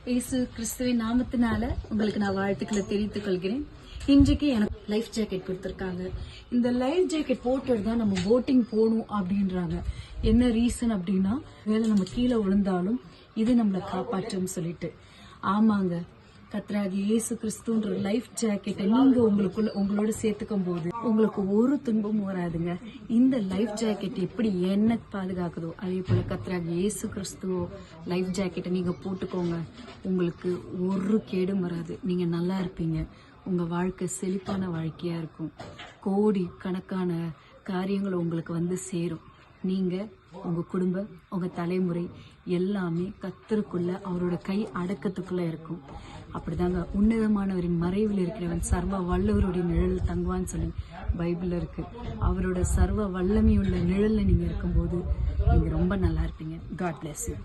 இயேசு கிறிஸ்துவின் நாமத்தினால உங்களுக்கு நான் வாழ்த்துக்களை தெரிவித்துக் கொள்கிறேன். இன்றைக்கு எனக்கு லைஃப் ஜாக்கெட் கொடுத்துருக்காங்க. இந்த லைஃப் ஜாக்கெட் போட்டுட்டு தான் நம்ம போட்டிங் போகணும் அப்படின்றாங்க. என்ன ரீசன் அப்படின்னா, வேலை நம்ம கீழே விழுந்தாலும் இது நம்மளை காப்பாற்றும் சொல்லிட்டு. ஆமாங்க, கர்த்தராகிய இயேசு கிறிஸ்துன்ற லைஃப் ஜாக்கெட்டை நீங்க உங்களோட சேர்த்துக்கும் போது உங்களுக்கு ஒரு துன்பமும் வராதுங்க. இந்த லைஃப் ஜாக்கெட் எப்படி என்ன பாதுகாக்குதோ அதே போல கர்த்தராகிய இயேசு கிறிஸ்துவோ லைஃப் ஜாக்கெட்டை நீங்க போட்டுக்கோங்க. உங்களுக்கு ஒரு கேடும் வராது. நீங்க நல்லா இருப்பீங்க. உங்க வாழ்க்கை செழிப்பான வாழ்க்கையா இருக்கும். கோடி கணக்கான காரியங்கள் உங்களுக்கு வந்து சேரும். நீங்க, உங்க குடும்பம், உங்க தலைமுறை எல்லாமே கர்த்தருக்குள்ள அவரோட கை அடக்கத்துக்குள்ள இருக்கும். அப்படிதாங்க, உன்னதமானவரின் மறைவில் இருக்கிறவன் சர்வ வல்லவருடைய நிழல் தங்குவான்னு சொல்லி பைபிள்ல இருக்கு. அவரோட சர்வ வல்லமையுள்ள நிழல்ல நீங்க இருக்கும்போது நீங்க ரொம்ப நல்லா இருப்பீங்க. God bless you.